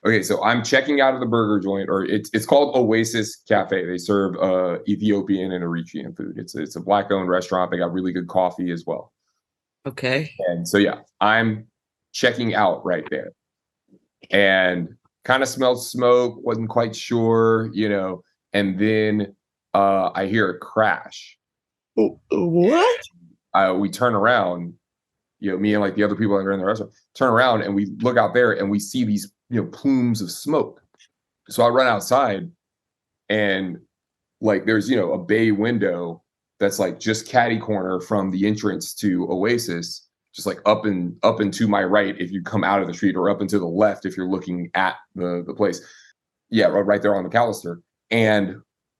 Okay, so I'm checking out of the burger joint, or it's called Oasis Cafe. They serve Ethiopian and Eritrean food. It's a black owned restaurant. They got really good coffee as well. Okay. And so yeah, I'm checking out right there, and kind of smelled smoke. Wasn't quite sure, And then I hear a crash. What? We turn around, me and like the other people that are in the restaurant turn around and we look out there and we see these, plumes of smoke. So I run outside and like there's, a bay window that's like just catty corner from the entrance to Oasis, just like up and to my right if you come out of the street, or up and to the left if you're looking at the place. Yeah, right there on McAllister. And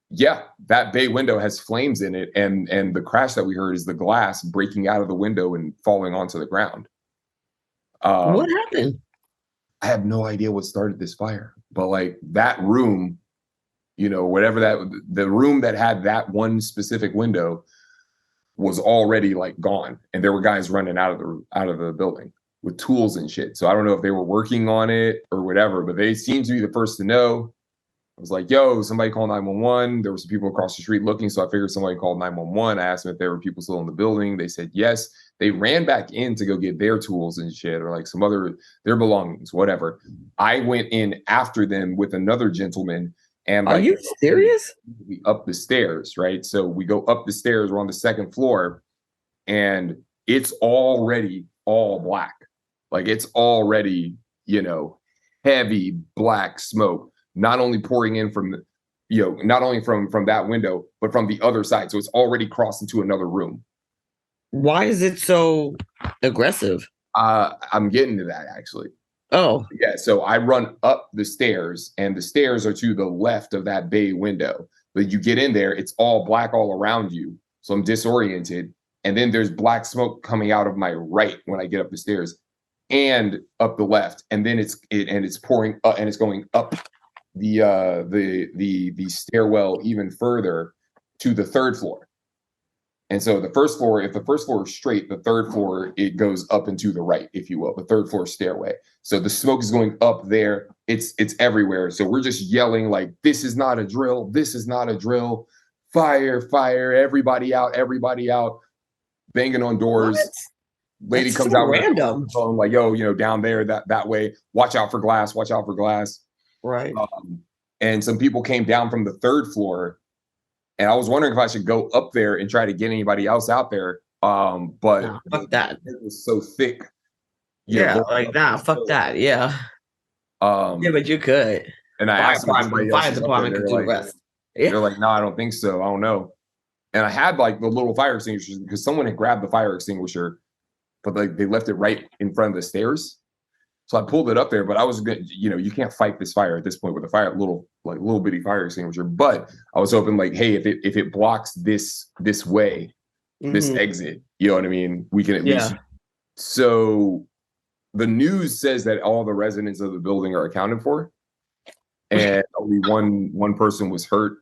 yeah, that bay window has flames in it, and the crash that we heard is the glass breaking out of the window and falling onto the ground. What Um, happened? I have no idea what started this fire, but like that room, whatever the room that had that one specific window was already like gone, and there were guys running out of the building with tools and shit. So I don't know if they were working on it or whatever, but they seemed to be the first to know. I was like, yo, somebody call 911. There were some people across the street looking, so I figured somebody called 911. I asked them if there were people still in the building. They said yes. They ran back in to go get their tools and shit, or like some other their belongings, whatever. I went in after them with another gentleman, and Are like you serious? we up the stairs, right? So we go up the stairs. We're on the second floor, and it's already all black. Like it's already, heavy black smoke, not only pouring in from not only from that window, but from the other side. So it's already crossed into another room. Why is it so aggressive? I'm getting to that actually. Oh, Yeah, so I run up the stairs, and the stairs are to the left of that bay window. But you get in there, it's all black all around you. So I'm disoriented. And then there's black smoke coming out of my right when I get up the stairs and up the left. And then it's pouring up, and it's going up the stairwell even further to the third floor. And so the first floor, if the first floor is straight, the third floor, it goes up and to the right, if you will, the third floor stairway. So the smoke is going up there. It's everywhere. So we're just yelling like, this is not a drill. This is not a drill. Fire, fire, everybody out, banging on what? doors. Lady That's comes so out with random. a phone like, yo, down there, that way, watch out for glass, watch out for glass. Right. And some people came down from the third floor, and I was wondering if I should go up there and try to get anybody else out there. But Nah, fuck that. it was so thick. Yeah, Going like up nah, there. fuck that. Yeah. Yeah, Um, but you could. and I asked if The anybody else fire was up there. department could do the rest. Yeah. They're like, no, I don't think so. I don't know. And I had like the little fire extinguishers because someone had grabbed the fire extinguisher, but like they left it right in front of the stairs. So I pulled it up there, but I was good. You can't fight this fire at this point with a little bitty fire extinguisher. But I was hoping like, hey, if it blocks this way, this exit, you know what I mean? We can at least. So the news says that all the residents of the building are accounted for, and only one person was hurt.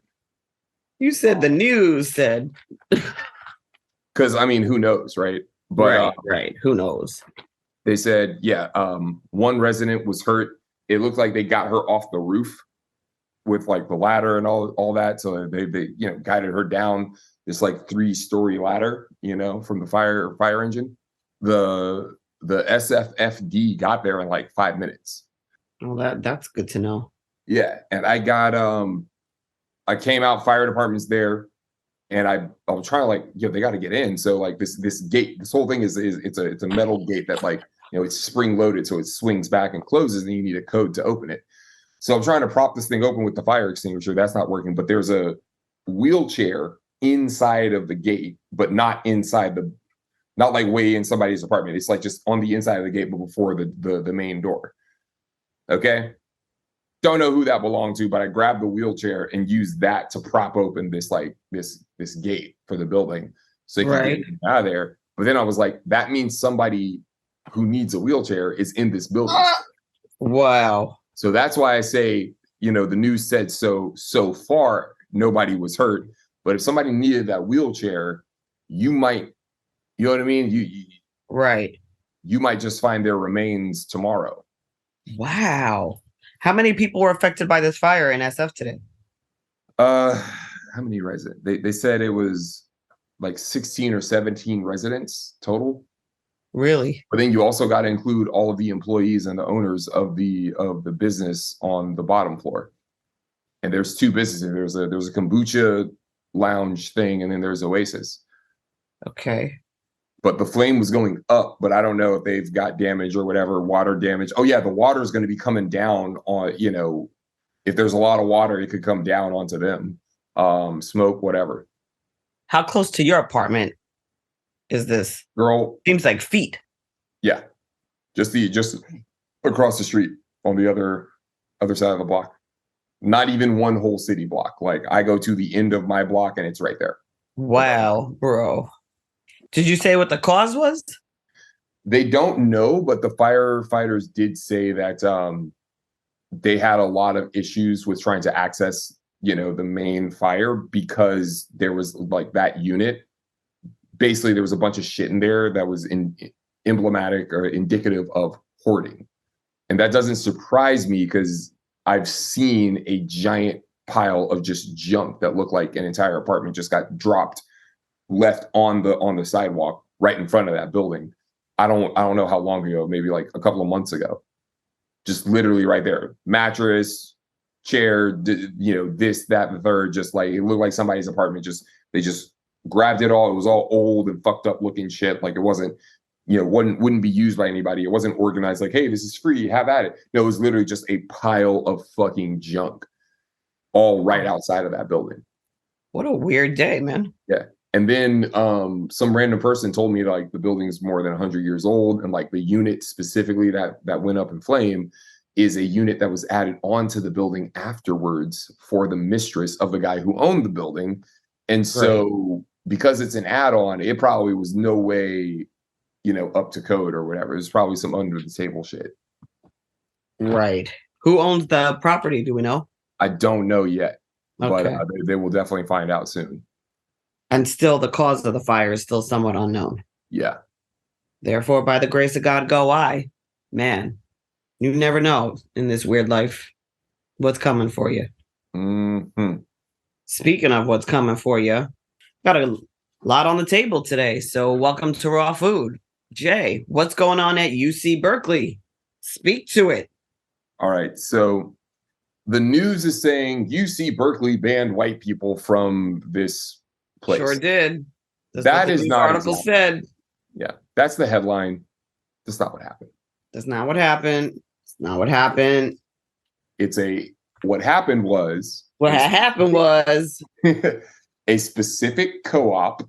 You said the news said. Because I mean, who knows, right? But right. Who knows? they said, yeah, one resident was hurt. It looked like they got her off the roof with like the ladder and all that. So they guided her down this like 3-story ladder, from the fire engine. The SFFD got there in like 5 minutes. Well, that's good to know. Yeah, and I came out, fire department's there, and I was trying to like, they got to get in. So like this gate, this whole thing is it's a metal gate that like, it's spring loaded, so it swings back and closes, and you need a code to open it. So I'm trying to prop this thing open with the fire extinguisher. That's not working, but there's a wheelchair inside of the gate, but not like way in somebody's apartment. It's like just on the inside of the gate, but before the main door. Okay. Don't know who that belonged to, but I grabbed the wheelchair and used that to prop open this gate for the building so they can get out of there. But then I was like, that means somebody who needs a wheelchair is in this building. Wow. So that's why I say, the news said so far nobody was hurt. But if somebody needed that wheelchair, you might, you know what I mean? You might just find their remains tomorrow. Wow. How many people were affected by this fire in SF today? How many residents? They said it was like 16 or 17 residents total. Really? But then you also got to include all of the employees and the owners of the business on the bottom floor. And there's two businesses. There's a kombucha lounge thing, and then there's Oasis. Okay. But the flame was going up, but I don't know if they've got damage or whatever, water damage. Oh yeah, the water is going to be coming down on, if there's a lot of water, it could come down onto them. Smoke, whatever. How close to your apartment is this? Girl, seems like feet. Yeah, just across the street on the other side of the block. Not even one whole city block. Like I go to the end of my block and it's right there. Wow, bro. Did you say what the cause was? They don't know, but the firefighters did say that they had a lot of issues with trying to access, the main fire because there was like that unit. Basically, there was a bunch of shit in there that was emblematic or indicative of hoarding. And that doesn't surprise me because I've seen a giant pile of just junk that looked like an entire apartment just got dropped, left on the sidewalk right in front of that building. I don't know how long ago, maybe like a couple of months ago. Just literally right there. Mattress, chair, this, that, and the third, just like it looked like somebody's apartment. They just grabbed it all. It was all old and fucked up looking shit. Like it wasn't, wouldn't be used by anybody. It wasn't organized like, hey, this is free, have at it. No, it was literally just a pile of fucking junk all right outside of that building. What a weird day, man. Yeah. And then some random person told me like the building's more than 100 years old. And like the unit specifically that went up in flame is a unit that was added onto the building afterwards for the mistress of the guy who owned the building. And so because it's an add-on, it probably was no way, up to code or whatever. It was probably some under the table shit. Right. Who owns the property? Do we know? I don't know yet, okay. But they will definitely find out soon. And still the cause of the fire is still somewhat unknown. Yeah. Therefore, by the grace of God, go I. Man, you never know in this weird life what's coming for you. Mm-hmm. Speaking of what's coming for you, got a lot on the table today. So welcome to Raw Food. Jay, what's going on at UC Berkeley? Speak to it. All right. So the news is saying UC Berkeley banned white people from this place. Sure did. That is not article said. Yeah, that's the headline. That's not what happened. That's not what happened. It's not what happened. What happened was a specific co-op,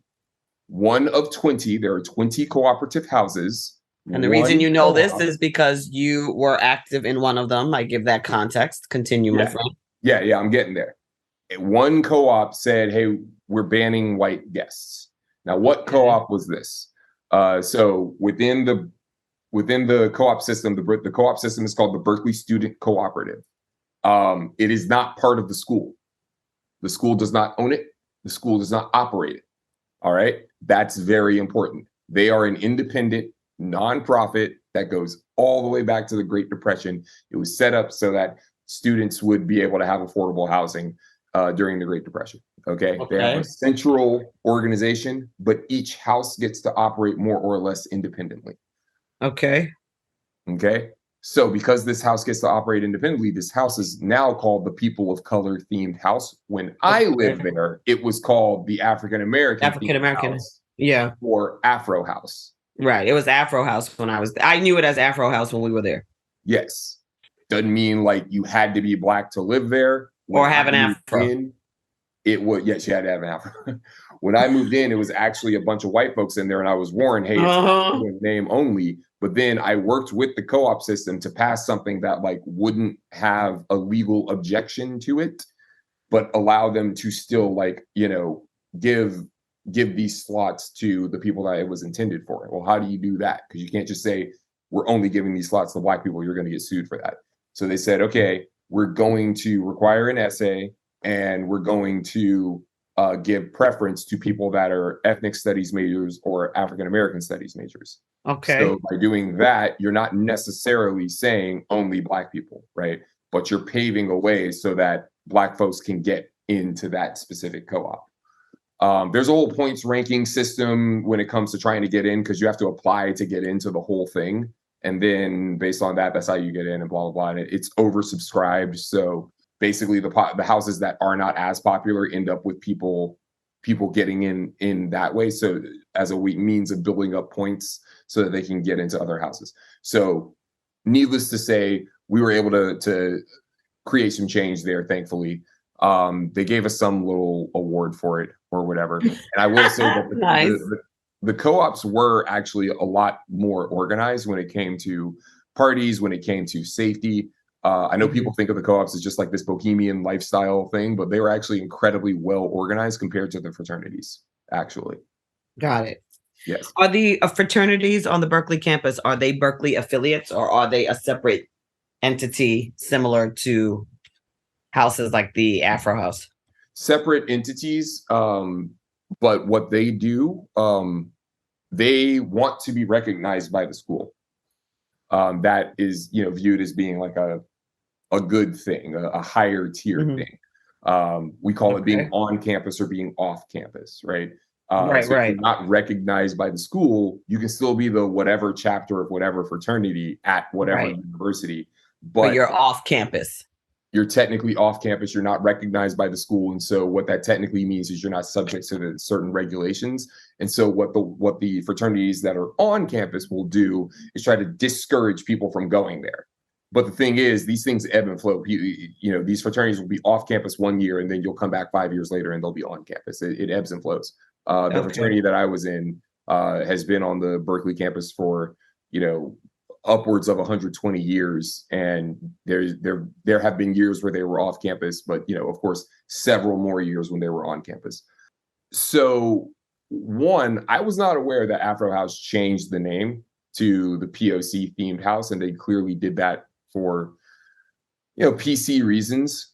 one of 20. There are 20 cooperative houses. And the reason you know this is because you were active in one of them. I give that context. Continue, my friend. Yeah, I'm getting there. One co-op said, hey, we're banning white guests. Now, what co-op was this? So within the co-op system, the co-op system is called the Berkeley Student Cooperative. It is not part of the school. The school does not own it. The school does not operate it. All right. That's very important. They are an independent nonprofit that goes all the way back to the Great Depression. It was set up so that students would be able to have affordable housing during the Great Depression. Okay. They have a central organization, but each house gets to operate more or less independently. Okay. So because this house gets to operate independently, this house is now called the People of Color themed house. When I lived there, it was called the African American house, or Afro house. Right. It was Afro house when I knew it as Afro house when we were there. Yes. Doesn't mean like you had to be black to live there. Or have an afro. It would, yes, you had to have an afro. When I moved in, it was actually a bunch of white folks in there, and I was warned, hey, it's name only. But then I worked with the co-op system to pass something that like wouldn't have a legal objection to it, but allow them to still like, give these slots to the people that it was intended for. Well, how do you do that? Because you can't just say we're only giving these slots to black people. You're going to get sued for that. So they said, okay, we're going to require an essay, and we're going to give preference to people that are ethnic studies majors or African American studies majors. Okay. So by doing that, you're not necessarily saying only black people, right? but you're paving a way so that Black folks can get into that specific co-op. There's a whole points ranking system when it comes to trying to get in, because you have to apply to get into the whole thing. And then based on that, that's how you get in, and blah, blah, blah. And it's oversubscribed. So basically the houses that are not as popular end up with people getting in that way. So as a means of building up points so that they can get into other houses. So needless to say, we were able to create some change there, thankfully. They gave us some little award for it or whatever. And I will say that Nice. the co-ops were actually a lot more organized when it came to parties, when it came to safety. I know people think of the co-ops as just like this bohemian lifestyle thing, but they were actually incredibly well organized compared to the fraternities, actually. Got it. Yes. Are the fraternities on the Berkeley campus, are they Berkeley affiliates, or are they a separate entity similar to houses like the Afro House? Separate entities, but what they do, they want to be recognized by the school. That is, viewed as being like a good thing, a higher tier thing. We call it being on campus or being off campus, right? So if you're not recognized by the school, you can still be the whatever chapter of whatever fraternity at whatever university, but you're off campus. You're technically off campus. You're not recognized by the school, and so what that technically means is you're not subject to the certain regulations. And so what the fraternities that are on campus will do is try to discourage people from going there. But the thing is, these things ebb and flow. These fraternities will be off campus 1 year, and then you'll come back 5 years later, and they'll be on campus. It ebbs and flows. The fraternity that I was in has been on the Berkeley campus for upwards of 120 years, and there have been years where they were off campus, but of course several more years when they were on campus. So one, I was not aware that Afro House changed the name to the POC themed house, and they clearly did that for PC reasons.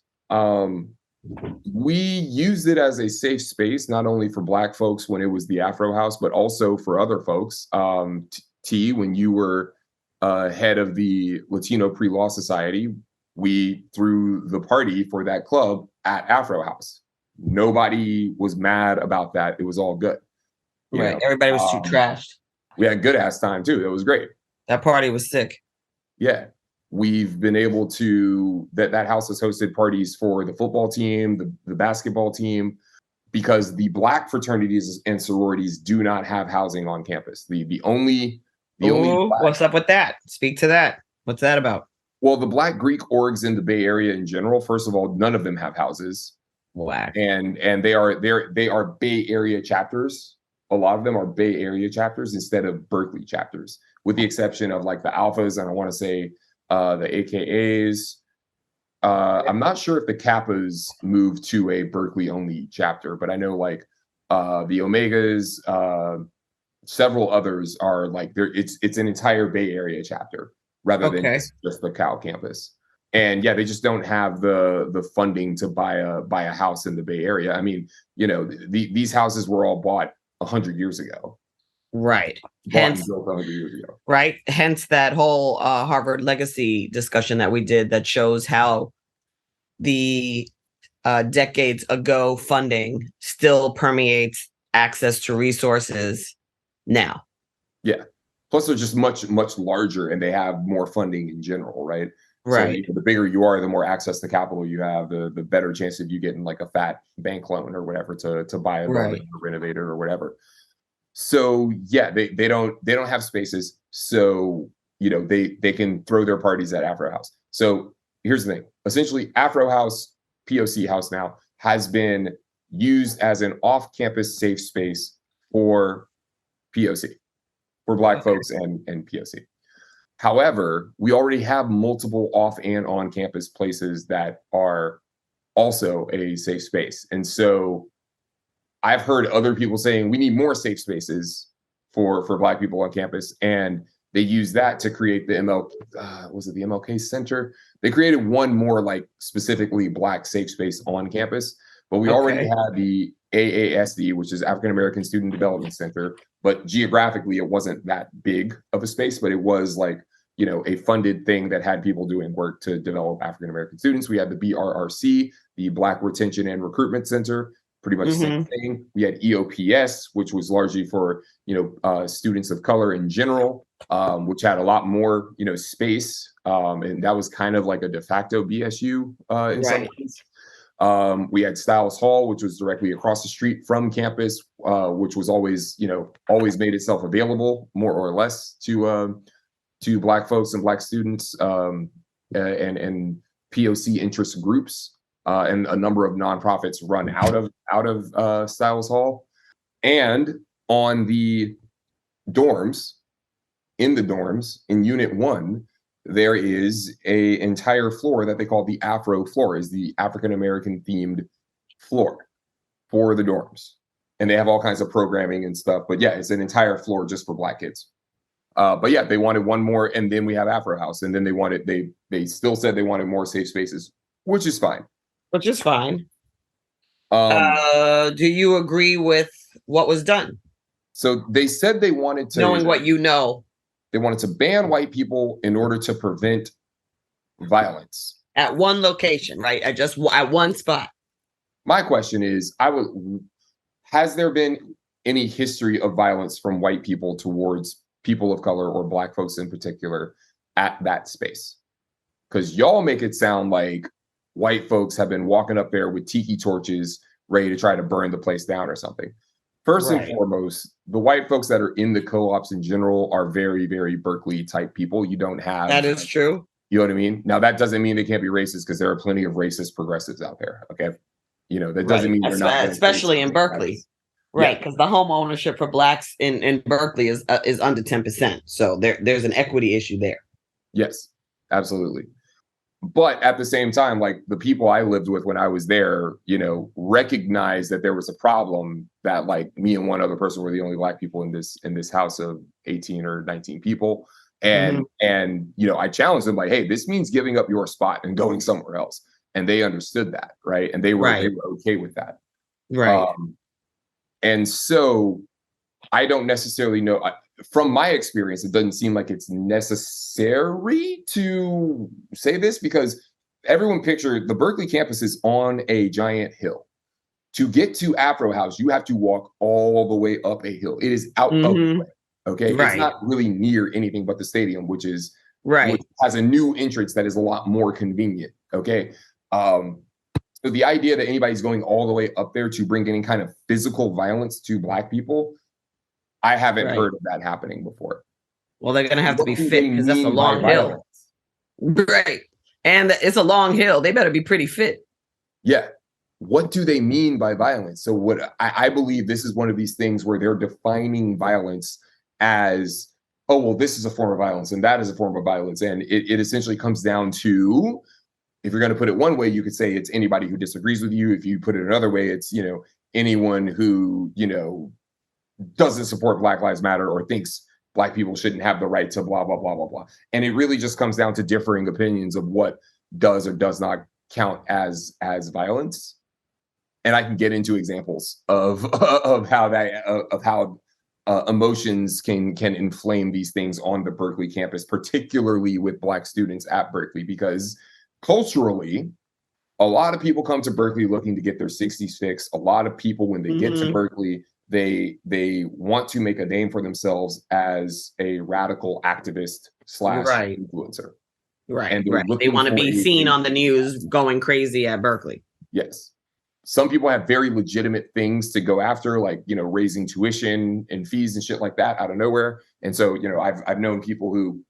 We used it as a safe space, not only for Black folks when it was the Afro House, but also for other folks. When you were head of the Latino Pre-Law Society, we threw the party for that club at Afro House. Nobody was mad about that. It was all good. Everybody was too trashed. We had a good ass time too. It was great. That party was sick. Yeah. We've been able to, that house has hosted parties for the football team, the basketball team, because the Black fraternities and sororities do not have housing on campus. The only what's up with that? Speak to that. What's that about? Well, the Black Greek orgs in the Bay Area in general, first of all, none of them have houses. Whack. And they are Bay Area chapters. A lot of them are Bay Area chapters instead of Berkeley chapters, with the exception of like the Alphas, and I want to say the AKAs. I'm not sure if the Kappas moved to a Berkeley only chapter, but I know like the Omegas, several others are like there. It's an entire Bay Area chapter rather than just the Cal campus. And yeah, they just don't have the funding to buy a house in the Bay Area. I mean, these houses were all bought 100 years ago. Right. Hence, built 100 years ago. Right. Hence that whole Harvard legacy discussion that we did that shows how the decades ago funding still permeates access to resources now. Yeah. Plus, they're just much, much larger, and they have more funding in general, right? Right. So the bigger you are, the more access to capital you have, the better chance of you getting like a fat bank loan or whatever to buy a building or renovate it or whatever. So yeah, they don't have spaces. So they can throw their parties at Afro House. So here's the thing. Essentially, Afro House, POC House now, has been used as an off-campus safe space for POC, for Black folks and POC. However, we already have multiple off and on campus places that are also a safe space. And so I've heard other people saying we need more safe spaces for Black people on campus. And they use that to create the the MLK Center? They created one more like specifically Black safe space on campus, but we already had the AASD, which is African American Student Development Center, but geographically it wasn't that big of a space, but it was like a funded thing that had people doing work to develop African American students. We had the BRRC, the Black Retention and Recruitment Center, pretty much the same thing. We had EOPS, which was largely for students of color in general, which had a lot more space, and that was kind of like a de facto BSU in some ways. We had Stiles Hall, which was directly across the street from campus, which was always made itself available more or less to Black folks and Black students, and POC interest groups, and a number of nonprofits run out of Stiles Hall. And on the dorms, in Unit 1, there is a entire floor that they call the Afro floor, is the African American themed floor for the dorms. And they have all kinds of programming and stuff. But yeah, it's an entire floor just for Black kids. But yeah, they wanted one more, and then we have Afro House, and then they still said they wanted more safe spaces, which is fine. Do you agree with what was done? So they said they wanted to, knowing what you know, they wanted to ban white people in order to prevent violence at one location, right? At one spot. My question is, has there been any history of violence from white people towards people of color or Black folks in particular at that space? Because y'all make it sound like white folks have been walking up there with tiki torches ready to try to burn the place down or something. First and foremost, the white folks that are in the co-ops in general are very, very Berkeley type people. You don't have... That is true. You know what I mean? Now, that doesn't mean they can't be racist, because there are plenty of racist progressives out there, okay? That doesn't mean they're not... Especially in Berkeley. Right, because the home ownership for Blacks in Berkeley is under 10%. So there's an equity issue there. Yes, absolutely. But at the same time, like, the people I lived with when I was there, recognized that there was a problem, that like me and one other person were the only Black people in this house of 18 or 19 people. And I challenged them, like, hey, this means giving up your spot and going somewhere else. And they understood that, right? And they were okay with that. Right. And so I don't necessarily know. From my experience, it doesn't seem like it's necessary to say this, because everyone picture the Berkeley campus is on a giant hill. To get to Afro House, you have to walk all the way up a hill. It is out of the way. Okay. Right. It's not really near anything but the stadium, which has a new entrance that is a lot more convenient. Okay. So the idea that anybody's going all the way up there to bring any kind of physical violence to Black people, I haven't heard of that happening before. Well, they're going to have to be fit, because that's a long hill. Right. And it's a long hill. They better be pretty fit. Yeah. What do they mean by violence? So what I believe this is one of these things where they're defining violence as, oh, well, this is a form of violence and that is a form of violence. And it essentially comes down to, if you're going to put it one way, you could say it's anybody who disagrees with you. If you put it another way, it's, anyone who, doesn't support Black Lives Matter or thinks Black people shouldn't have the right to blah, blah, blah, blah, blah. And it really just comes down to differing opinions of what does or does not count as violence. And I can get into examples of how emotions can inflame these things on the Berkeley campus, particularly with Black students at Berkeley, because culturally, a lot of people come to Berkeley looking to get their 60s fix. A lot of people, when they get to Berkeley, they want to make a name for themselves as a radical activist / influencer. Right. And they want to be seen on the news going crazy at Berkeley. Yes. Some people have very legitimate things to go after, like, raising tuition and fees and shit like that out of nowhere. And so, I've known people who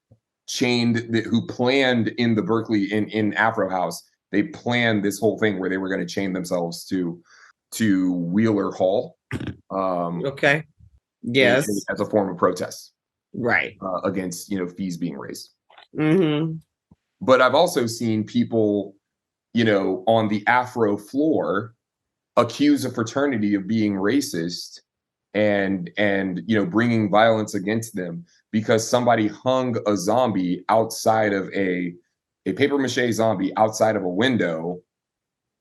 planned in the Berkeley in Afro House. They planned this whole thing where they were going to chain themselves to Wheeler Hall. Okay. Yes. As a form of protest. Right. Against, fees being raised. Mm-hmm. But I've also seen people, on the Afro floor accuse a fraternity of being racist and bringing violence against them because somebody hung a zombie outside of a papier-mâché zombie outside of a window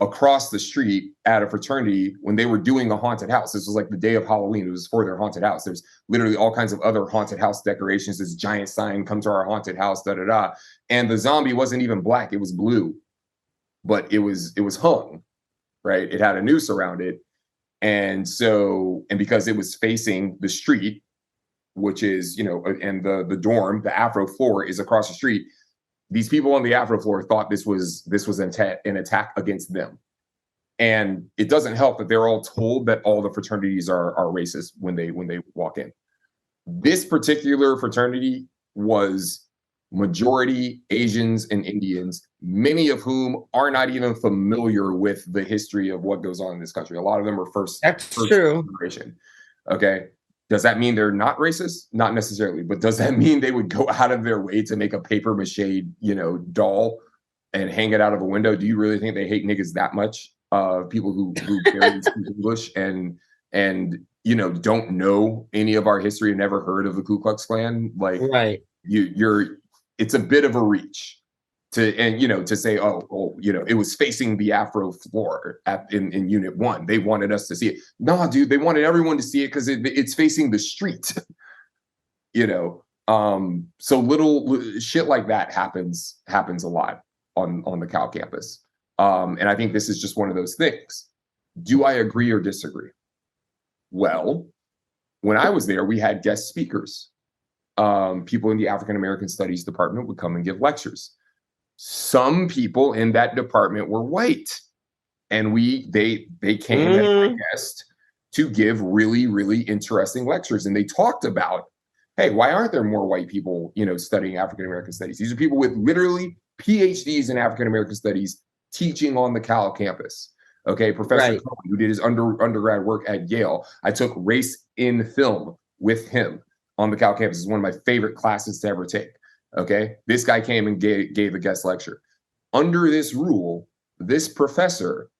across the street at a fraternity when they were doing a haunted house. This was like the day of Halloween. It was for their haunted house. There's literally all kinds of other haunted house decorations. This giant sign, come to our haunted house, da da da. And the zombie wasn't even black, it was blue, but it was hung, right? It had a noose around it. And because it was facing the street, which is, and the dorm, the Afro floor is across the street. These people on the Afro floor thought this was an attack against them. And it doesn't help that they're all told that all the fraternities are racist when they walk in. This particular fraternity was majority Asians and Indians, many of whom are not even familiar with the history of what goes on in this country. A lot of them are first generation. Okay. Does that mean they're not racist? Not necessarily, but does that mean they would go out of their way to make a paper mache, doll and hang it out of a window? Do you really think they hate niggas that much? People who barely speak English and don't know any of our history and never heard of the Ku Klux Klan? Like, right. It's a bit of a reach to say, it was facing the Afro floor in Unit 1. They wanted us to see it. No, dude, they wanted everyone to see it because it's facing the street. So little shit like that happens a lot on the Cal campus. And I think this is just one of those things. Do I agree or disagree? Well, when I was there, we had guest speakers. People in the African American Studies department would come and give lectures. Some people in that department were white, and they came as a guest to give really, really interesting lectures. And they talked about, hey, why aren't there more white people, studying African American studies? These are people with literally PhDs in African American studies teaching on the Cal campus. Okay, Professor Cohen, who did his undergrad work at Yale. I took race in film with him on the Cal campus. It's one of my favorite classes to ever take. Okay, this guy came and gave a guest lecture. Under this rule, this professor,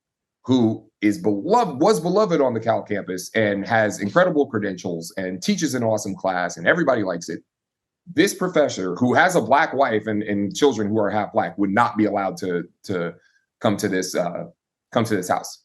who was beloved on the Cal campus and has incredible credentials and teaches an awesome class and everybody likes it. This professor, who has a black wife and children who are half black, would not be allowed to come to this house.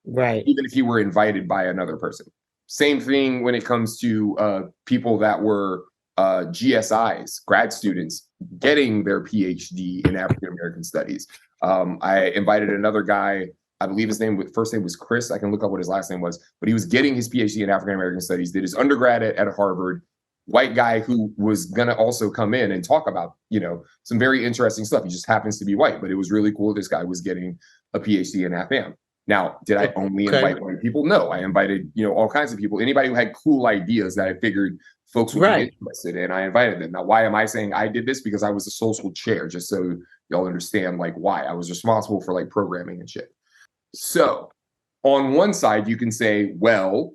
Right. Even if he were invited by another person. Same thing when it comes to people that were GSIs, grad students, getting their PhD in African American studies. I invited another guy, I believe his first name was Chris. I can look up what his last name was, but he was getting his PhD in African American studies, did his undergrad at Harvard, white guy who was going to also come in and talk about, some very interesting stuff. He just happens to be white, but it was really cool. This guy was getting a PhD in AFM. Now, did I only invite white people? No, I invited, all kinds of people, anybody who had cool ideas that I figured folks would be interested in. I invited them. Now, why am I saying I did this? Because I was the social chair, just so y'all understand why. I was responsible for programming and shit. So on one side, you can say, well,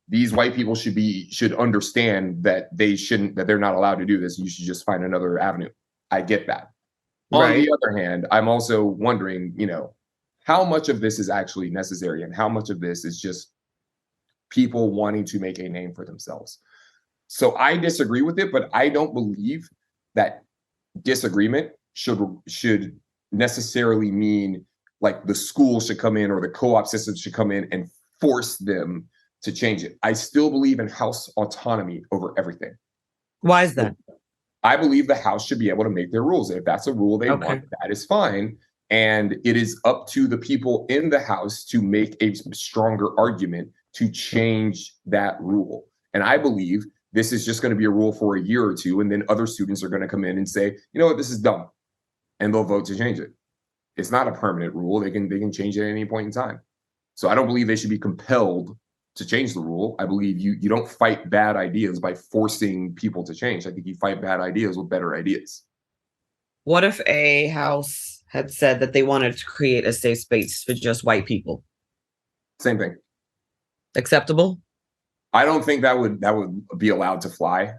these white people should understand that they're not allowed to do this. You should just find another avenue. I get that. On the other hand, I'm also wondering, how much of this is actually necessary and how much of this is just people wanting to make a name for themselves. So I disagree with it, but I don't believe that disagreement should necessarily mean the school should come in or the co-op system should come in and force them to change it. I still believe in house autonomy over everything. Why is that? I believe the house should be able to make their rules. And if that's a rule they want, that is fine. And it is up to the people in the house to make a stronger argument to change that rule. And I believe this is just going to be a rule for a year or two. And then other students are going to come in and say, you know what, this is dumb. And they'll vote to change it. It's not a permanent rule. They can change it at any point in time. So I don't believe they should be compelled to change the rule. I believe you don't fight bad ideas by forcing people to change. I think you fight bad ideas with better ideas. What if a house had said that they wanted to create a safe space for just white people? Same thing. Acceptable? I don't think that would be allowed to fly,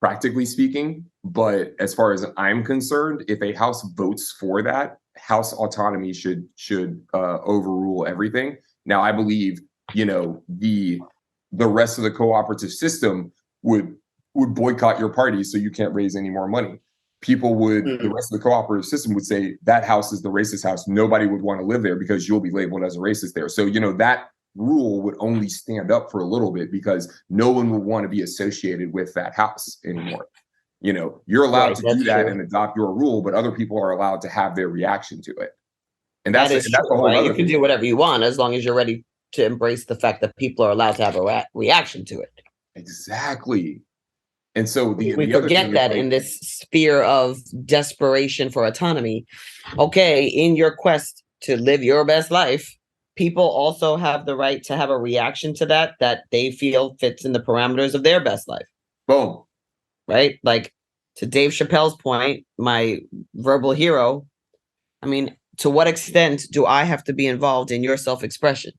practically speaking. But as far as I'm concerned, if a house votes for that, house autonomy should overrule everything. Now, I believe, the rest of the cooperative system would boycott your party so you can't raise any more money. the rest of the cooperative system would say that house is the racist house. Nobody would want to live there because you'll be labeled as a racist there. So, that rule would only stand up for a little bit because no one would want to be associated with that house anymore. You're allowed to do that and adopt your rule, but other people are allowed to have their reaction to it. And that's a whole right? other You can do whatever you want as long as you're ready to embrace the fact that people are allowed to have a reaction to it. Exactly. And so we forget that in this sphere of desperation for autonomy. Okay, in your quest to live your best life, people also have the right to have a reaction to that they feel fits in the parameters of their best life. Boom. Right? Like, to Dave Chappelle's point, my verbal hero, I mean, to what extent do I have to be involved in your self-expression?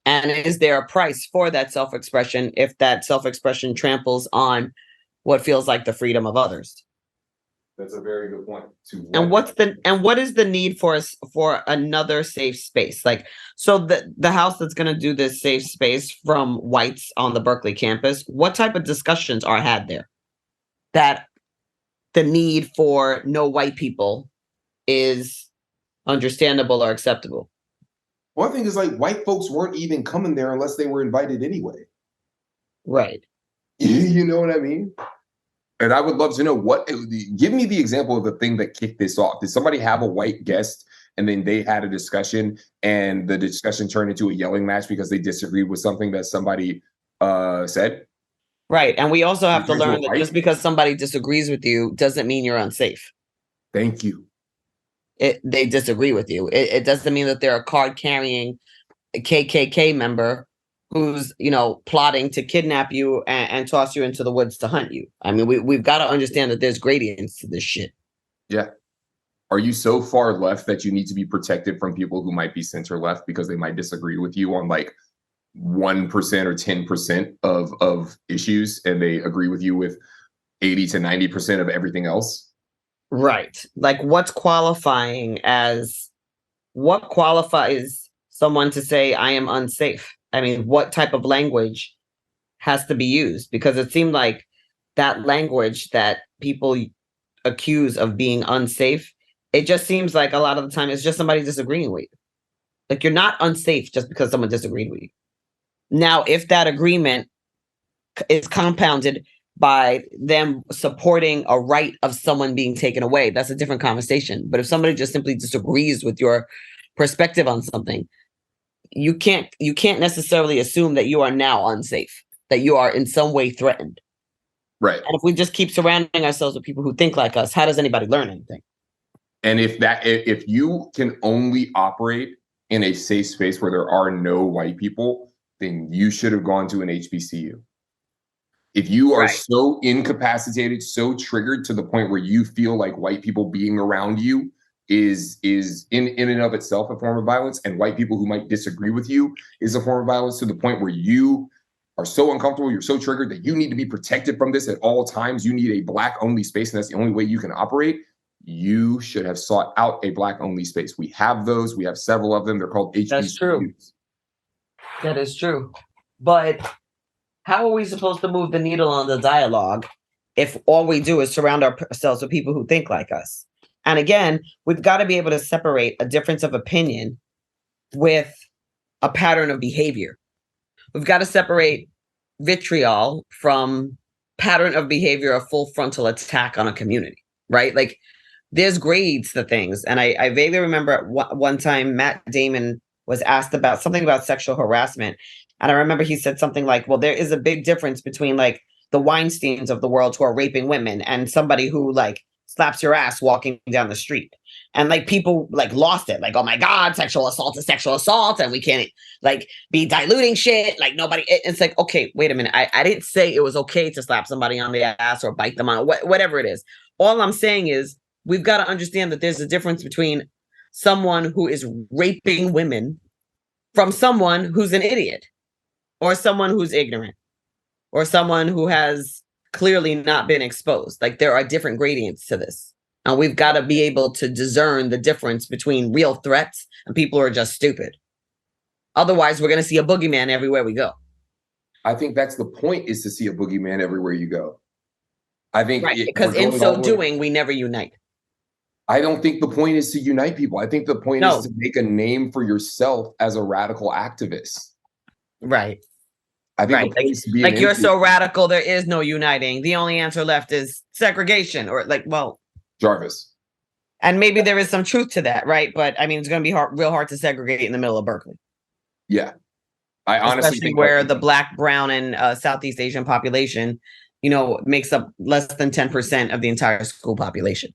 And is there a price for that self-expression if that self-expression tramples on what feels like the freedom of others? That's a very good point. And what is the need for another safe space? Like, so the house that's going to do this safe space from whites on the Berkeley campus, what type of discussions are had there that the need for no white people is understandable or acceptable? One thing is, like, white folks weren't even coming there unless they were invited anyway. Right. You know what I mean? And I would love to know give me the example of the thing that kicked this off. Did somebody have a white guest and then they had a discussion and the discussion turned into a yelling match because they disagreed with something that somebody said? Right. And we also have to learn that just because somebody disagrees with you doesn't mean you're unsafe. Thank you. They disagree with you. It doesn't mean that they're a card-carrying KKK member who's, plotting to kidnap you and toss you into the woods to hunt you. I mean, we've got to understand that there's gradients to this shit. Yeah. Are you so far left that you need to be protected from people who might be center left because they might disagree with you on like 1% or 10% of issues and they agree with you with 80 to 90% of everything else? Right. Like, what qualifies someone to say I am unsafe? I mean, what type of language has to be used? Because it seemed like that language that people accuse of being unsafe, it just seems like a lot of the time it's just somebody disagreeing with you. Like, you're not unsafe just because someone disagreed with you. Now, if that agreement is compounded by them supporting a right of someone being taken away, that's a different conversation. But if somebody just simply disagrees with your perspective on something, you can't necessarily assume that you are now unsafe, that you are in some way threatened. Right. And if we just keep surrounding ourselves with people who think like us, how does anybody learn anything? And if you can only operate in a safe space where there are no white people, then you should have gone to an HBCU. If you are so incapacitated, so triggered to the point where you feel like white people being around you is in and of itself a form of violence, and white people who might disagree with you is a form of violence, to the point where you are so uncomfortable, you're so triggered that you need to be protected from this at all times. You need a Black only space, and that's the only way you can operate. You should have sought out a Black only space. We have those. We have several of them. They're called HBCUs. That's true. That is true. But how are we supposed to move the needle on the dialogue if all we do is surround ourselves with people who think like us? And again, we've got to be able to separate a difference of opinion with a pattern of behavior. We've got to separate vitriol from pattern of behavior, a full frontal attack on a community, right? Like, there's grades to things. And I vaguely remember at one time Matt Damon was asked about something about sexual harassment. And I remember he said something like, well, there is a big difference between like the Weinsteins of the world who are raping women and somebody who like slaps your ass walking down the street. And like people like lost it. Like, oh my God, sexual assault is sexual assault. And we can't like be diluting shit. Like nobody, it's like, okay, wait a minute. I didn't say it was okay to slap somebody on the ass or bite them on whatever it is. All I'm saying is we've got to understand that there's a difference between someone who is raping women from someone who's an idiot, or someone who's ignorant, or someone who has clearly not been exposed. Like, there are different gradients to this. And we've got to be able to discern the difference between real threats and people who are just stupid. Otherwise, we're going to see a boogeyman everywhere we go. I think that's the point, is to see a boogeyman everywhere you go. I think Right, we're because in going all so the way- doing, we never unite. I don't think the point is to unite people. I think the point No. is to make a name for yourself as a radical activist. Right. I think Right. the point is to be an Like you're so influencer. radical, there is no uniting. The only answer left is segregation, or like, well, Jarvis. and maybe there is some truth to that, right? But I mean, it's going to be real hard to segregate in the middle of Berkeley. Yeah. I honestly Especially think where the Black, brown, and Southeast Asian population, you know, makes up less than 10% of the entire school population.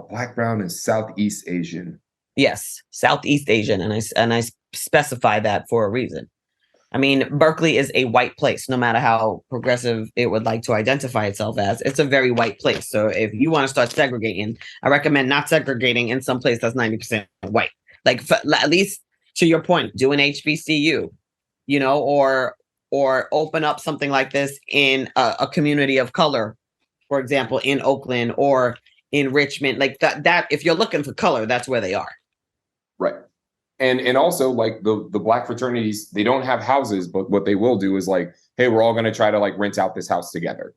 Black, brown, and Southeast Asian. Yes, Southeast Asian, and I specify that for a reason. I mean, Berkeley is a white place, no matter how progressive it would like to identify itself as. It's a very white place. So if you want to start segregating, I recommend not segregating in some place that's 90% white. Like at least to your point, do an HBCU, you know, or open up something like this in a community of color, for example, in Oakland or in Richmond. Like that if you're looking for color, that's where they are. Right. And also like the Black fraternities, they don't have houses, but what they will do is like, hey, we're all going to try to like rent out this house together.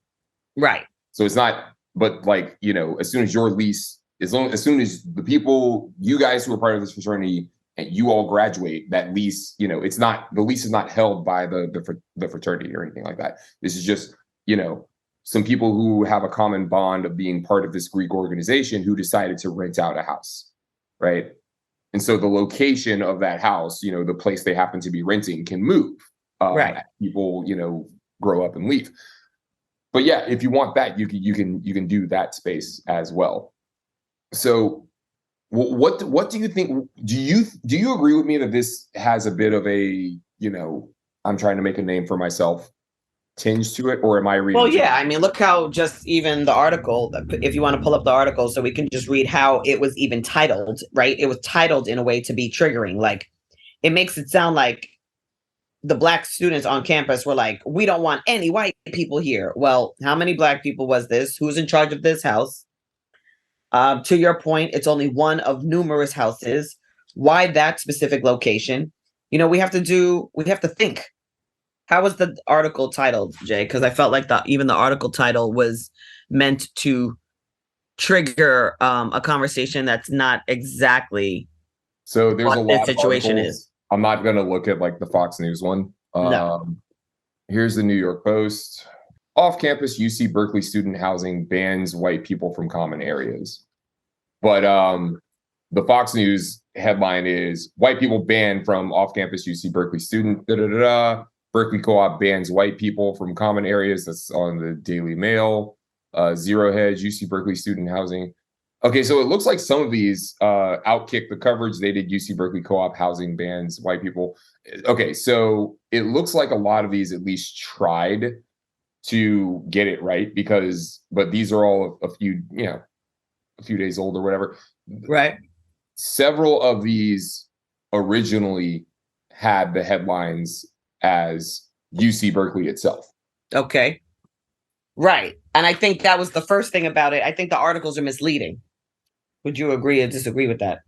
Right. So it's not, but like, you know, as soon as your lease, as soon as the people, you guys who are part of this fraternity and you all graduate, that lease, you know, the lease is not held by the fraternity or anything like that. This is just, you know, some people who have a common bond of being part of this Greek organization who decided to rent out a house. Right. And so the location of that house, you know, the place they happen to be renting can move. Right. People, you know, grow up and leave. But yeah, if you want that, you can do that space as well. So what do you think? Do you agree with me that this has a bit of a, you know, I'm trying to make a name for myself tinge to it, or am I reading? Well, yeah, I mean, look how just even the article, if you want to pull up the article so we can just read how it was even titled, right? It was titled in a way to be triggering. Like it makes it sound like the Black students on campus were like, we don't want any white people here. Well, how many Black people was this? Who's in charge of this house? To your point, it's only one of numerous houses. Why that specific location? You know, we have to think. How was the article titled, Jay? Because I felt like even the article title was meant to trigger a conversation that's not exactly so there's a what lot the situation of articles. is. I'm not going to look at like the Fox News one. No. Here's the New York Post. Off-campus UC Berkeley student housing bans white people from common areas. But the Fox News headline is white people banned from off-campus UC Berkeley student. Berkeley Co-op bans white people from common areas. That's on the Daily Mail. Zero Hedge, UC Berkeley student housing. Okay, so it looks like some of these outkick the coverage. They did UC Berkeley Co-op housing bans white people. Okay, so it looks like a lot of these at least tried to get it right but these are all a few days old or whatever. Right. Several of these originally had the headlines as UC Berkeley itself. Okay. Right. And I think that was the first thing about it. I think the articles are misleading. Would you agree or disagree with that?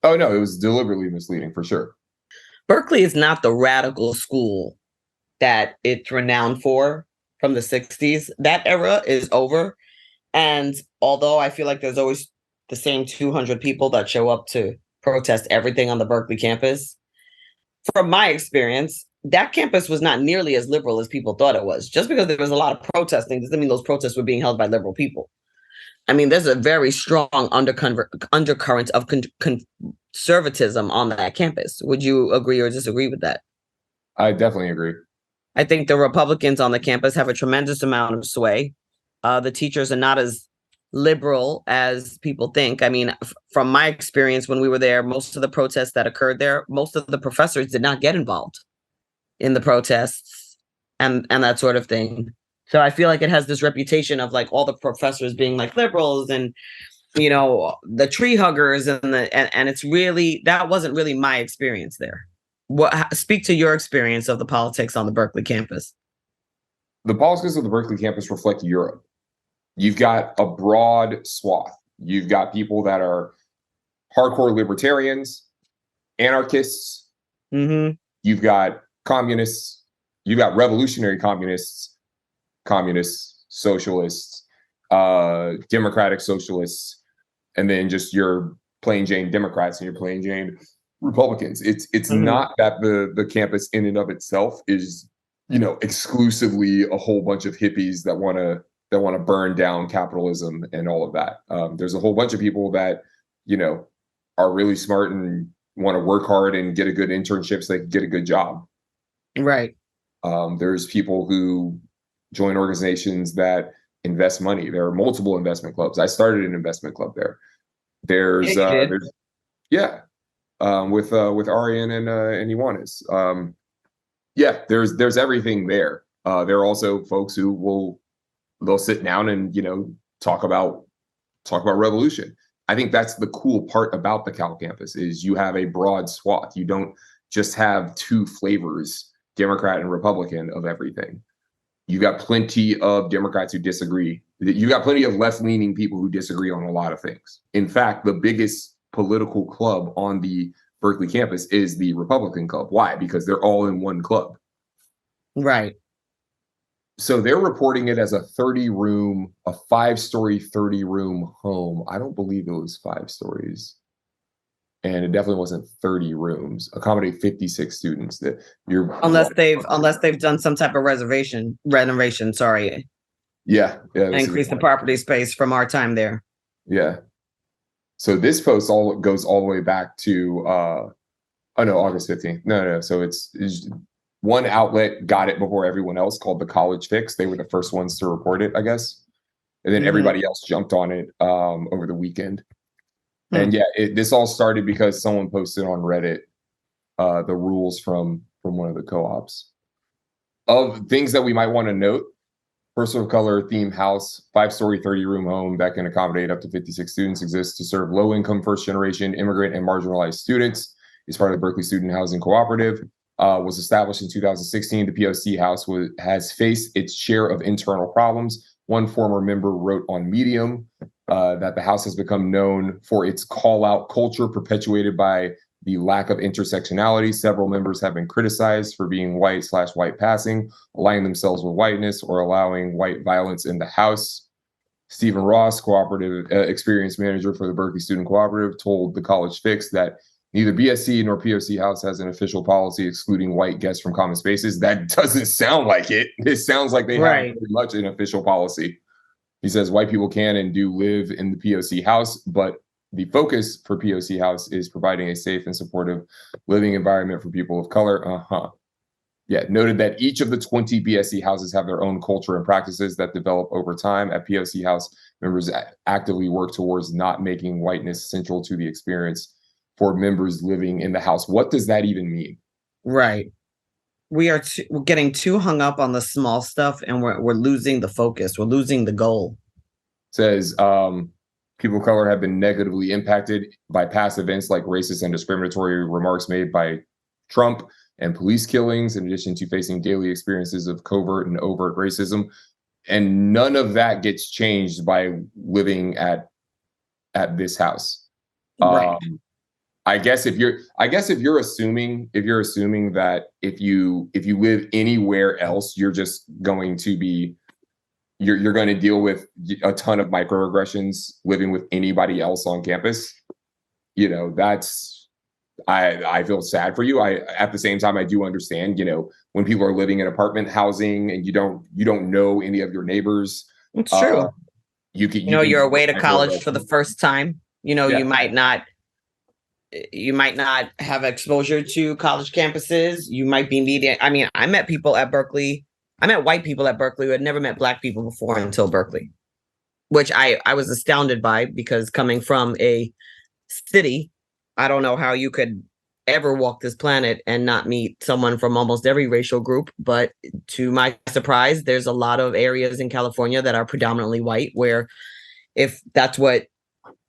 Oh, no, it was deliberately misleading for sure. Berkeley is not the radical school that it's renowned for from the 60s. That era is over. And although I feel like there's always the same 200 people that show up to protest everything on the Berkeley campus, from my experience, that campus was not nearly as liberal as people thought it was. Just because there was a lot of protesting doesn't mean those protests were being held by liberal people. I mean, there's a very strong undercurrent of conservatism on that campus. Would you agree or disagree with that? I definitely agree. I think the Republicans on the campus have a tremendous amount of sway. The teachers are not as liberal as people think. I mean, from my experience when we were there, most of the protests that occurred there, most of the professors did not get involved in the protests and that sort of thing. So I feel like it has this reputation of like all the professors being like liberals and, you know, the tree huggers and it's really, that wasn't really my experience there. Speak to your experience of the politics on the Berkeley campus. The politics of the Berkeley campus reflect Europe. You've got a broad swath. You've got people that are hardcore libertarians, anarchists. Mm-hmm. You've got communists. You've got revolutionary communists, socialists, democratic socialists, and then just your plain Jane Democrats and your plain Jane Republicans. It's not that the campus in and of itself is, exclusively a whole bunch of hippies that want to burn down capitalism and all of that. There's a whole bunch of people that, are really smart and want to work hard and get a good internship so they can get a good job. Right. There's people who join organizations that invest money. There are multiple investment clubs. I started an investment club there. With Arian and Ioannis. There's everything there. There are also folks who they'll sit down and talk about revolution. I think that's the cool part about the Cal campus is you have a broad swath. You don't just have two flavors, Democrat and Republican, of everything. You got plenty of Democrats who disagree. You got plenty of left-leaning people who disagree on a lot of things. In fact, the biggest political club on the Berkeley campus is the Republican Club. Why? Because they're all in one club. Right. So they're reporting it as a 5-story, 30-room home. I don't believe it was 5 stories. And it definitely wasn't 30 rooms. Accommodate 56 students. Unless they've done some type of renovation, sorry. Yeah. And increase the property space from our time there. Yeah. So this post goes all the way back to August 15th. No. So it's one outlet got it before everyone else, called the College Fix. They were the first ones to report it, I guess. And then everybody else jumped on it over the weekend. And this all started because someone posted on Reddit the rules from one of the co-ops of things that we might want to note. Person of color themed house, 5-story, 30-room home that can accommodate up to 56 students exists to serve low-income, first-generation, immigrant, and marginalized students. It's part of the Berkeley Student Housing Cooperative. Was established in 2016. The POC house has faced its share of internal problems. One former member wrote on Medium that the house has become known for its call-out culture perpetuated by the lack of intersectionality. Several members have been criticized for being white passing, aligning themselves with whiteness, or allowing white violence in the house. Stephen Ross, cooperative experience manager for the Berkeley Student Cooperative, told the College Fix that neither BSC nor POC House has an official policy excluding white guests from common spaces. That doesn't sound like it. It sounds like they have pretty much an official policy. He says white people can and do live in the POC House, but the focus for POC House is providing a safe and supportive living environment for people of color. Noted that each of the 20 BSC houses have their own culture and practices that develop over time. At POC House, members actively work towards not making whiteness central to the experience for members living in the house. What does that even mean? Right. We're getting too hung up on the small stuff, and we're losing the focus. We're losing the goal. Says people of color have been negatively impacted by past events like racist and discriminatory remarks made by Trump and police killings, in addition to facing daily experiences of covert and overt racism. And none of that gets changed by living at this house. Right. I guess if you're assuming that if you live anywhere else, you're just going to be you're going to deal with a ton of microaggressions living with anybody else on campus. That's I feel sad for you. At the same time, I do understand, when people are living in apartment housing and you don't know any of your neighbors. It's true. You're away to college for the first time. You might not have exposure to college campuses. You might be meeting. I mean, I met people at Berkeley. I met white people at Berkeley who had never met Black people before until Berkeley, which I was astounded by, because coming from a city, I don't know how you could ever walk this planet and not meet someone from almost every racial group. But to my surprise, there's a lot of areas in California that are predominantly white, where if that's what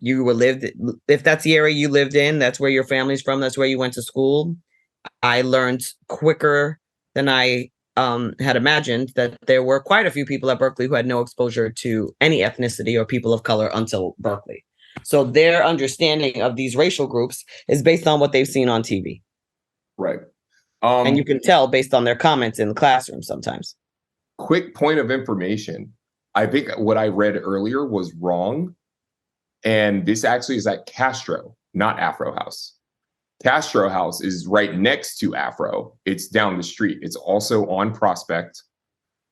if that's the area you lived in, that's where your family's from, that's where you went to school. I learned quicker than I had imagined that there were quite a few people at Berkeley who had no exposure to any ethnicity or people of color until Berkeley. So their understanding of these racial groups is based on what they've seen on TV. Right. And you can tell based on their comments in the classroom sometimes. Quick point of information. I think what I read earlier was wrong. And this actually is at Castro, not Afro House. Castro House is right next to Afro. It's down the street. It's also on Prospect,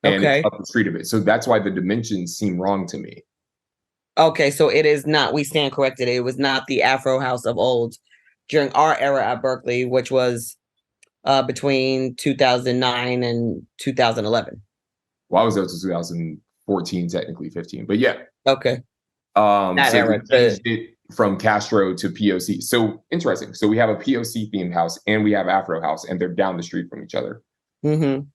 and it's Okay. up the street of it. So that's why the dimensions seem wrong to me. Okay, so it is not, we stand corrected. It was not the Afro House of old during our era at Berkeley, which was between 2009 and 2011. Well, I was there till 2014, technically 15, but yeah. Okay. That So era. we changed it from Castro to POC. So interesting. So we have a POC themed house and we have Afro House, and they're down the street from each other. Mm-hmm.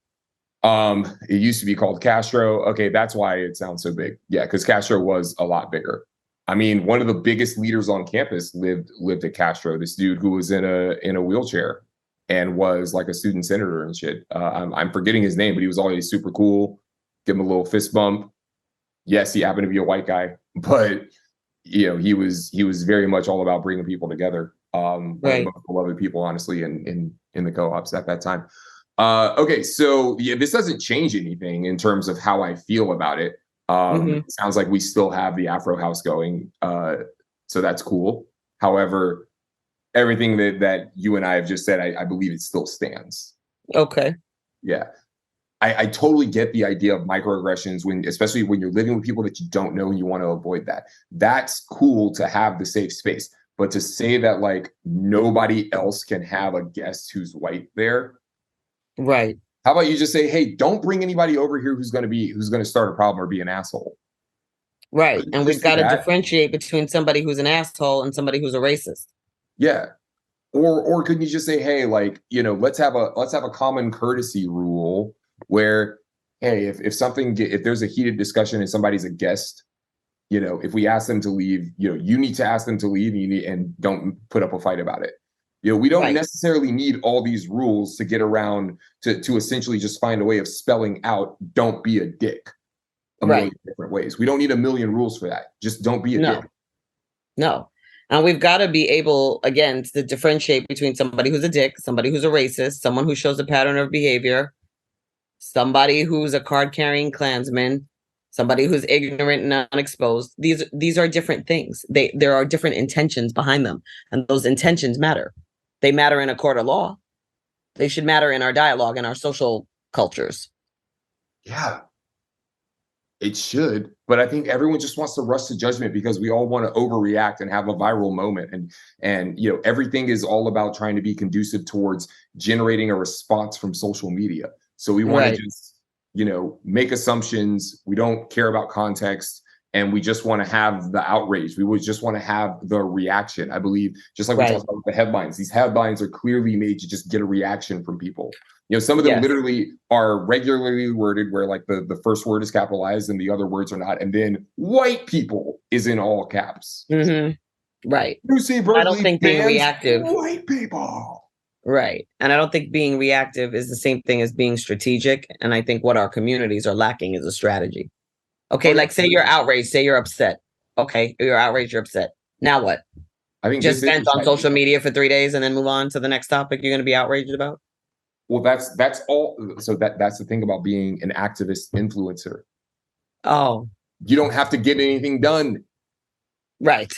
It used to be called Castro. Okay, that's why it sounds so big. Yeah, because Castro was a lot bigger. I mean, one of the biggest leaders on campus lived at Castro. This dude who was in a wheelchair and was like a student senator and shit. I'm forgetting his name, but he was always super cool. Give him a little fist bump. Yes, he happened to be a white guy, but he was very much all about bringing people together. One of the most beloved people, honestly, in the co-ops at that time. Okay, so yeah, this doesn't change anything in terms of how I feel about it. It sounds like we still have the Afro House going, so that's cool. However, everything that you and I have just said, I believe it still stands. Okay. Yeah. I totally get the idea of microaggressions especially when you're living with people that you don't know and you want to avoid that. That's cool to have the safe space. But to say that like nobody else can have a guest who's white there. Right. How about you just say, hey, don't bring anybody over here who's going to start a problem or be an asshole. Right. And we've got to differentiate between somebody who's an asshole and somebody who's a racist. Yeah. Or couldn't you just say, hey, like, let's have a common courtesy rule where, hey, if there's a heated discussion and somebody's a guest, if we ask them to leave, you need to ask them to leave and don't put up a fight about it. We don't necessarily need all these rules to get around to essentially just find a way of spelling out, don't be a dick a million different ways. We don't need a million rules for that. Just don't be a dick. No. And we've got to be able, again, to differentiate between somebody who's a dick, somebody who's a racist, someone who shows a pattern of behavior, somebody who's a card-carrying Klansman, somebody who's ignorant and unexposed. These are different things. There are different intentions behind them, and those intentions matter. They matter in a court of law. They should matter in our dialogue and our social cultures. Yeah. It should, but I think everyone just wants to rush to judgment because we all want to overreact and have a viral moment. And everything is all about trying to be conducive towards generating a response from social media. So we want to just, make assumptions. We don't care about context, and we just want to have the outrage. We would just want to have the reaction. I believe, just like we talked about with the headlines, these headlines are clearly made to just get a reaction from people. Some of them literally are regularly worded where like the first word is capitalized and the other words are not. And then white people is in all caps. Mm-hmm. Right. You see, Berkeley, I don't think being reactive. White people. Right. And I don't think being reactive is the same thing as being strategic. And I think what our communities are lacking is a strategy. Okay, like say you're outraged, say you're upset. Okay, you're outraged, you're upset. Now what? I think just vent on social media for 3 days and then move on to the next topic you're going to be outraged about? Well, that's all. So that's the thing about being an activist influencer. Oh. You don't have to get anything done. Right.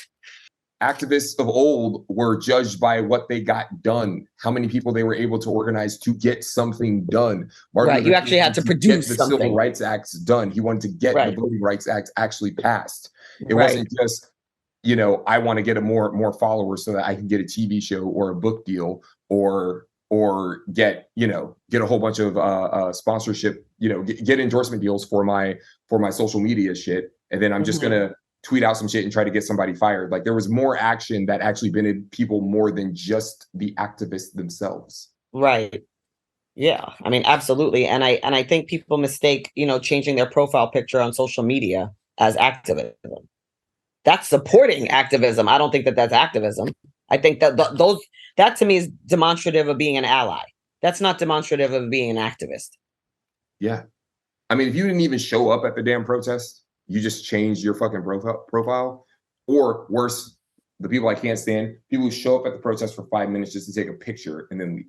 Activists of old were judged by what they got done, how many people they were able to organize to get something done. You actually had to produce the something. Civil Rights Acts done. He wanted to get the Voting Rights Act actually passed. It wasn't just, I want to get more followers so that I can get a TV show or a book deal or get a whole bunch of sponsorship, get endorsement deals for my social media shit. And then I'm just going to tweet out some shit and try to get somebody fired. Like there was more action that actually benefited people more than just the activists themselves. Right. Yeah. I mean, absolutely. And I think people mistake, changing their profile picture on social media as activism. That's supporting activism. I don't think that that's activism. I think that that to me is demonstrative of being an ally. That's not demonstrative of being an activist. Yeah. I mean, if you didn't even show up at the damn protest, you just changed your fucking profile. Or worse, the people I can't stand, people who show up at the protest for 5 minutes just to take a picture and then leave.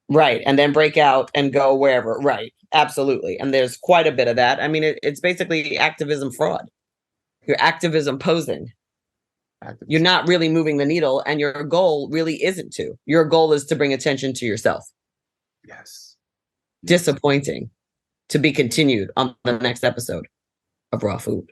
Right. And then break out and go wherever. Right. Absolutely. And there's quite a bit of that. I mean, it's basically activism fraud. You're activism posing. You're not really moving the needle, and your goal really isn't to. Your goal is to bring attention to yourself. Yes. Disappointing. To be continued on the next episode of Raw Food.